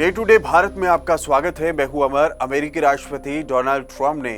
Day to day Bharat में आपका स्वागत है। मैं हूं अमर। अमेरिकी राष्ट्रपति डोनाल्ड ट्रंप ने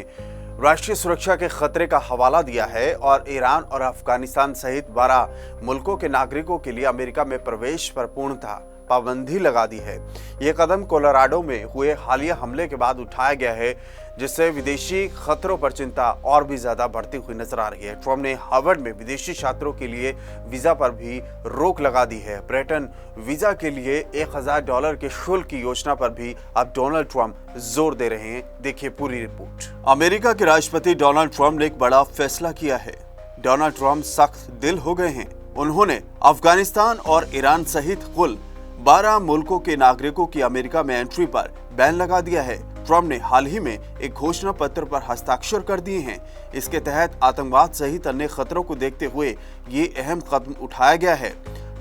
राष्ट्रीय सुरक्षा के खतरे का हवाला दिया है और ईरान और अफगानिस्तान सहित 12 मुल्कों के नागरिकों के लिए अमेरिका में प्रवेश पर पूर्णतः पाबंदी लगा दी है। ये कदम कोलोराडो में हुए हालिया हमले के बाद उठाया गया है, जिससे विदेशी खतरों पर चिंता और भी ज्यादा बढ़ती हुई नजर आ रही है। ट्रंप ने हार्वर्ड में विदेशी छात्रों के लिए वीजा पर भी रोक लगा दी है। पर्यटन वीजा के लिए $1000 के शुल्क की योजना पर भी अब डोनाल्ड ट्रंप जोर दे रहे हैं। देखिए पूरी रिपोर्ट। अमेरिका के राष्ट्रपति डोनाल्ड ट्रंप ने एक बड़ा फैसला किया है। डोनाल्ड ट्रंप सख्त दिल हो गए हैं। उन्होंने अफगानिस्तान और ईरान सहित कुल 12 मुल्कों के नागरिकों की अमेरिका में एंट्री पर बैन लगा दिया है। ट्रंप ने हाल ही में एक घोषणा पत्र पर हस्ताक्षर कर दिए हैं। इसके तहत आतंकवाद सहित अन्य खतरों को देखते हुए ये अहम कदम उठाया गया है।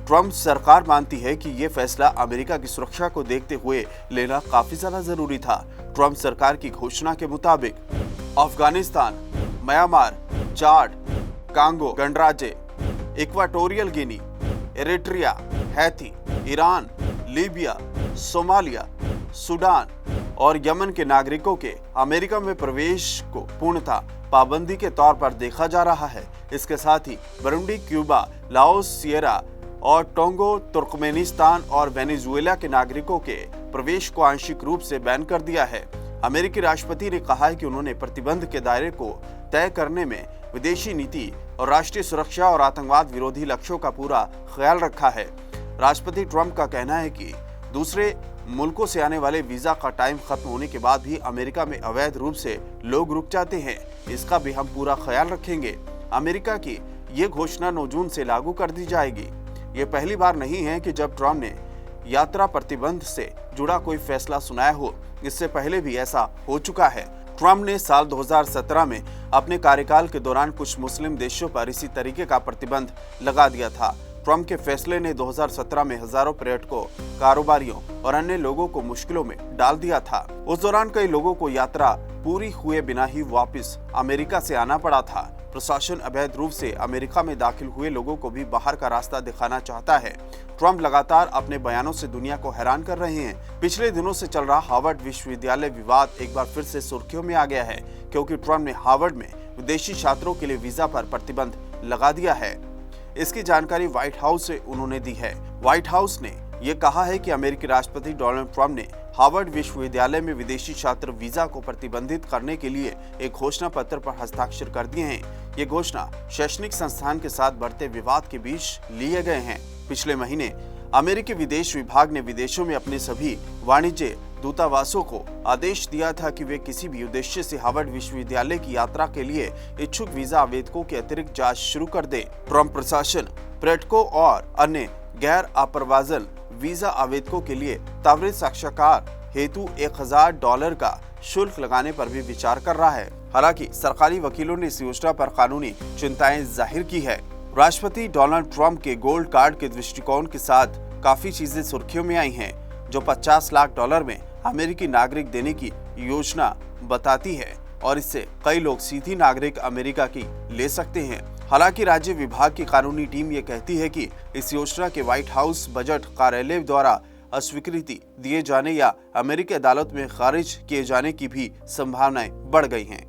ट्रंप सरकार मानती है कि ये फैसला अमेरिका की सुरक्षा को देखते हुए लेना काफी ज्यादा जरूरी था। ट्रंप सरकार की घोषणा के मुताबिक अफगानिस्तान, म्यांमार, चाड, कांगो गणराज्य, Equatorial Guinea, Eritrea, Haiti, Iran, Libya, Somalia, Sudan और यमन के नागरिकों के अमेरिका में प्रवेश को पूर्णतः पाबंदी के तौर पर देखा जा रहा है। इसके साथ ही बुरुंडी, क्यूबा, लाओस, सियरा और टोंगो, तुर्कमेनिस्तान और वेनेजुएला के नागरिकों के प्रवेश को आंशिक रूप से बैन कर दिया है। अमेरिकी राष्ट्रपति ने कहा है कि उन्होंने प्रतिबंध के दायरे को तय करने में विदेशी नीति और राष्ट्रीय सुरक्षा और आतंकवाद विरोधी लक्ष्यों का पूरा ख्याल रखा है। राष्ट्रपति ट्रंप का कहना है कि दूसरे मुल्कों से आने वाले वीजा का टाइम खत्म होने के बाद भी अमेरिका में अवैध रूप से लोग रुक जाते हैं, इसका भी हम पूरा ख्याल रखेंगे। अमेरिका की ये घोषणा 9 जून से लागू कर दी जाएगी। ये पहली बार नहीं है कि जब ट्रंप ने यात्रा प्रतिबंध से जुड़ा कोई फैसला सुनाया हो। इससे पहले भी ऐसा हो चुका है। ट्रंप ने साल 2017 में अपने कार्यकाल के दौरान कुछ मुस्लिम देशों पर इसी तरीके का प्रतिबंध लगा दिया था। ट्रंप के फैसले ने 2017 में हजारों पर्यटकों, कारोबारियों और अन्य लोगों को मुश्किलों में डाल दिया था। उस दौरान कई लोगों को यात्रा पूरी हुए बिना ही वापस अमेरिका से आना पड़ा था। प्रशासन अवैध रूप से अमेरिका में दाखिल हुए लोगों को भी बाहर का रास्ता दिखाना चाहता है। ट्रंप लगातार अपने बयानों से दुनिया को हैरान कर रहे हैं। पिछले दिनों से चल रहा हार्वर्ड विश्वविद्यालय विवाद एक बार फिर से सुर्खियों में आ गया है, क्योंकि ट्रंप ने हार्वर्ड में विदेशी छात्रों के लिए वीजा पर प्रतिबंध लगा दिया है। इसकी जानकारी व्हाइट हाउस से उन्होंने दी है। व्हाइट हाउस ने यह कहा है कि अमेरिकी राष्ट्रपति डोनाल्ड ट्रंप ने हार्वर्ड विश्वविद्यालय में विदेशी छात्र वीजा को प्रतिबंधित करने के लिए एक घोषणा पत्र पर हस्ताक्षर कर दिए हैं। ये घोषणा शैक्षणिक संस्थान के साथ बढ़ते विवाद के बीच लिए गए हैं। पिछले महीने अमेरिकी विदेश विभाग ने विदेशों में अपने सभी वाणिज्य दूतावासों को आदेश दिया था कि वे किसी भी उद्देश्य से हार्वर्ड विश्वविद्यालय की यात्रा के लिए इच्छुक वीजा आवेदकों की अतिरिक्त जांच शुरू कर दे। ट्रंप प्रशासन पर्यटकों और अन्य गैर अप्रवासन वीजा आवेदकों के लिए त्वरित साक्षात्कार हेतु $1000 का शुल्क लगाने पर भी विचार कर रहा है। हालांकि सरकारी वकीलों ने इस योजना पर कानूनी चिंताएं जाहिर की है। राष्ट्रपति डोनाल्ड ट्रंप के गोल्ड कार्ड के दृष्टिकोण के साथ काफी चीजें सुर्खियों में आई हैं, जो $50 लाख में अमेरिकी नागरिक देने की योजना बताती है और इससे कई लोग सीधी नागरिक अमेरिका की ले सकते हैं। हालांकि राज्य विभाग की कानूनी टीम ये कहती है कि इस योजना के व्हाइट हाउस बजट कार्यालय द्वारा अस्वीकृति दिए जाने या अमेरिकी अदालत में खारिज किए जाने की भी संभावनाएं बढ़ गई हैं।